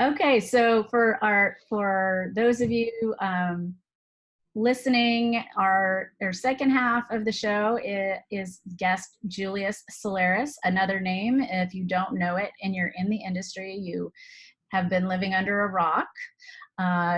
Okay, so for those of you listening, our second half of the show is guest Julius Solaris. Another name, if you don't know it and you're in the industry, you have been living under a rock.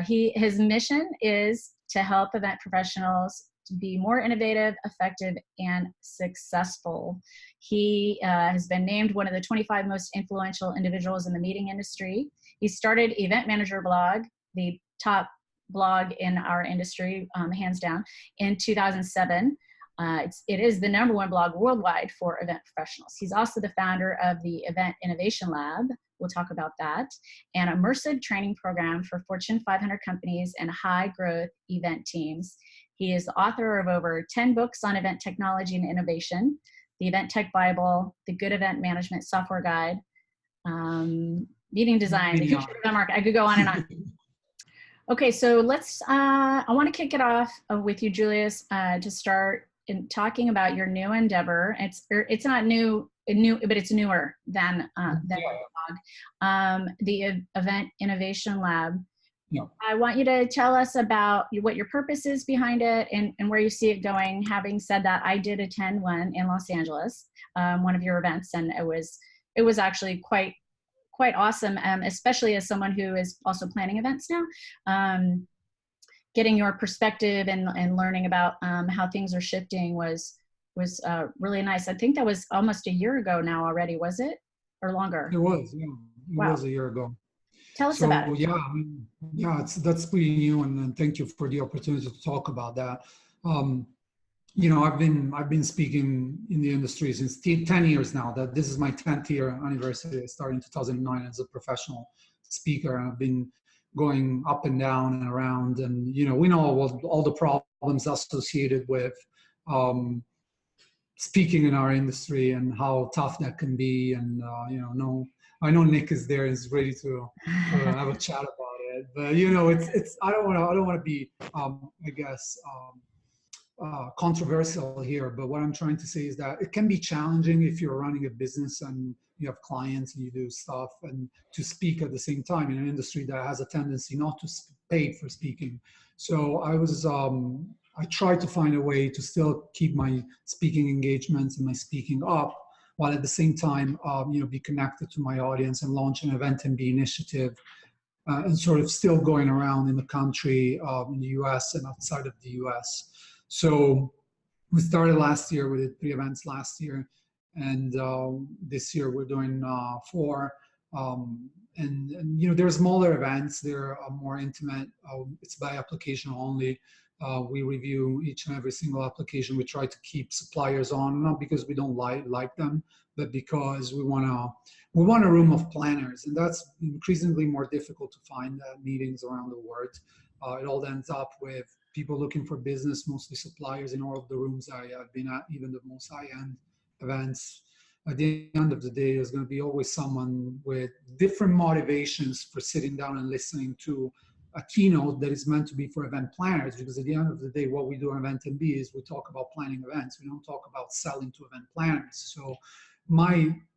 His mission is to help event professionals to be more innovative, effective, and successful. He has been named one of the 25 most influential individuals in the meeting industry. He started Event Manager Blog, the top blog in our industry, hands down, in 2007. It is the #1 blog worldwide for event professionals. He's also the founder of the Event Innovation Lab. We'll talk about that, an immersive training program for Fortune 500 companies and high growth event teams. He is the author of over 10 books on event technology and innovation, the Event Tech Bible, the Good Event Management Software Guide, meeting design, the future of event marketing. I could go on and on. Okay, so I want to kick it off with you, Julius, to start in talking about your new endeavor. It's not new, but it's newer than our blog, the Event Innovation Lab. Yeah. I want you to tell us about what your purpose is behind it and where you see it going. Having said that, I did attend one in Los Angeles, one of your events, and it was actually quite awesome, especially as someone who is also planning events now. Getting your perspective and learning about how things are shifting was really nice. I think that was almost a year ago now already, was it? Or longer? It was, yeah. It was a year ago. Tell us about it. Yeah, that's pretty new, and thank you for the opportunity to talk about that. You know, I've been speaking in the industry since 10 years now. That this is my 10th year anniversary. I started in 2009 as a professional speaker, and I've been going up and down and around. And you know, we know all the problems associated with speaking in our industry and how tough that can be. And I know Nick is there and is ready to have a chat about it. But you know, it's I don't want to be controversial here, but what I'm trying to say is that it can be challenging if you're running a business and you have clients and you do stuff, and to speak at the same time in an industry that has a tendency not to pay for speaking. So I tried to find a way to still keep my speaking engagements and my speaking up, while at the same time, be connected to my audience and launch an Event MB initiative, and sort of still going around in the country, in the US and outside of the US. So we started last year. We did 3 events last year, and this year we're doing 4. And you know, there are smaller events. They're more intimate. It's by application only. We review each and every single application. We try to keep suppliers on, not because we don't like them, but because we want a room of planners, and that's increasingly more difficult to find at meetings around the world. It all ends up with people looking for business, mostly suppliers, in all of the rooms I've been at, even the most high-end events. At the end of the day, there's going to be always someone with different motivations for sitting down and listening to a keynote that is meant to be for event planners, because at the end of the day, what we do at Event MB is we talk about planning events. We don't talk about selling to event planners. So my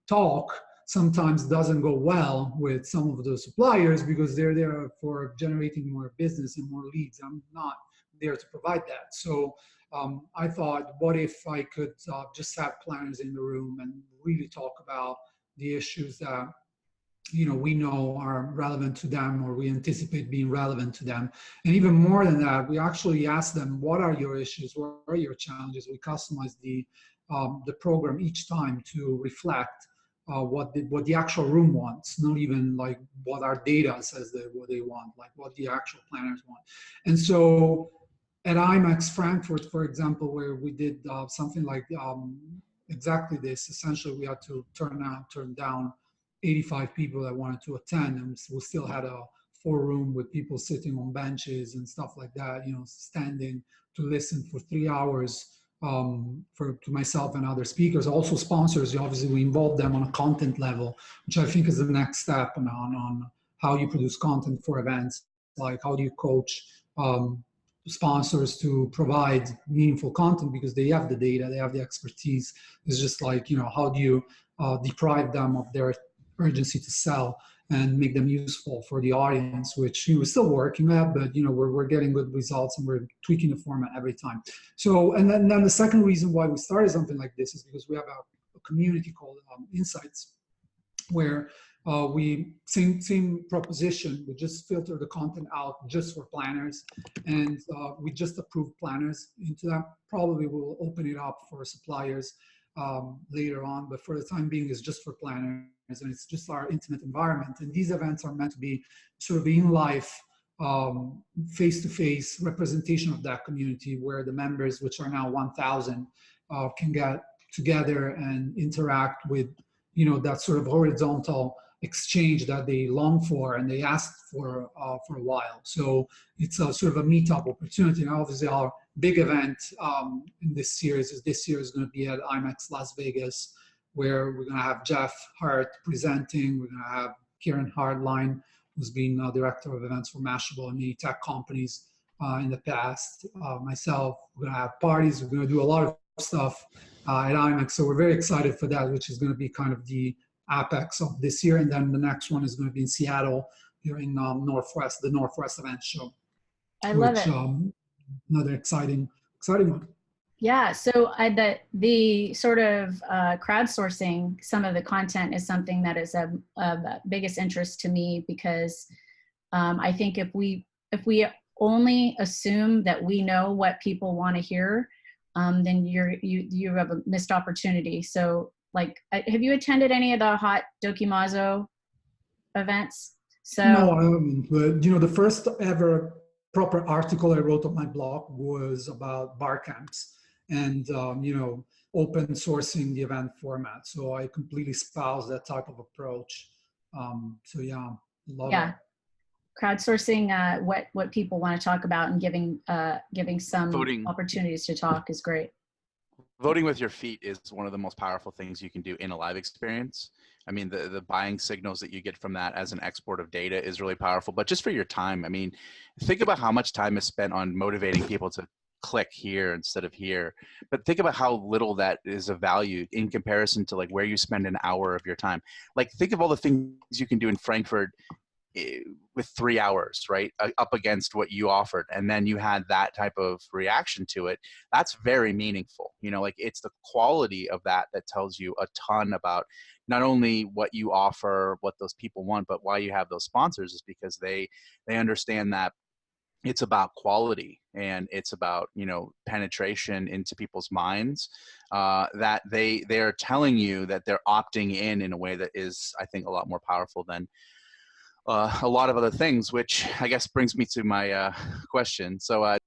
talk sometimes doesn't go well with some of the suppliers because they're there for generating more business and more leads. I'm not there to provide that. So I thought, what if I could just have planners in the room and really talk about the issues that we know are relevant to them, or we anticipate being relevant to them. And even more than that, we actually ask them, what are your issues? What are your challenges? We customize the program each time to reflect what the actual room wants, not even like what our data says what they want, like what the actual planners want. And so at IMAX Frankfurt, for example, where we did something like exactly this, essentially we had to turn down 85 people that wanted to attend, and we still had a 4-room with people sitting on benches and stuff like that, standing to listen for 3 hours to myself and other speakers. Also sponsors, obviously we involve them on a content level, which I think is the next step on how you produce content for events. Like, how do you coach sponsors to provide meaningful content, because they have the data, they have the expertise. It's just like, how do you deprive them of their urgency to sell? and make them useful for the audience, which we're still working at, but we're getting good results and we're tweaking the format every time. So, and then the second reason why we started something like this is because we have a community called Insights, where we same proposition. We just filter the content out just for planners, and we just approve planners into that. Probably we'll open it up for suppliers later on, but for the time being, it's just for planners, and it's just our intimate environment. And these events are meant to be sort of in life, face-to-face representation of that community, where the members, which are now 1,000, can get together and interact with that sort of horizontal exchange that they long for and they asked for a while. So it's a sort of a meetup opportunity. And obviously our big event in this series is going to be at IMEX Las Vegas, where we're going to have Jeff Hart presenting. We're going to have Kieran Hardline, who's been director of events for Mashable and many tech companies in the past. Myself, we're going to have parties. We're going to do a lot of stuff at IMEX. So we're very excited for that, which is going to be kind of the apex of this year. And then the next one is going to be in Seattle, here in the Northwest Event Show. I love it. Another exciting one. Yeah, so the sort of crowdsourcing some of the content is something that is of biggest interest to me, because I think if we only assume that we know what people want to hear, then you have a missed opportunity. So, like, have you attended any of the Hot Dokimazo events? So no, I haven't. But the first ever proper article I wrote on my blog was about bar camps and open sourcing the event format. So I completely espouse that type of approach. So yeah, love it. Crowdsourcing what people want to talk about and giving some Voting. Opportunities to talk is great. Voting with your feet is one of the most powerful things you can do in a live experience. I mean, the buying signals that you get from that as an export of data is really powerful. But just for your time, I mean, think about how much time is spent on motivating people to click here instead of here. But think about how little that is of value in comparison to like where you spend an hour of your time. Like, think of all the things you can do in Frankfurt with 3 hours, right, up against what you offered, and then you had that type of reaction to it. That's very meaningful. Like, it's the quality of that tells you a ton about not only what you offer, what those people want, but why you have those sponsors is because they understand that it's about quality and it's about penetration into people's minds, that they are telling you that they're opting in a way that is, I think, a lot more powerful than a lot of other things, which I guess brings me to my question. So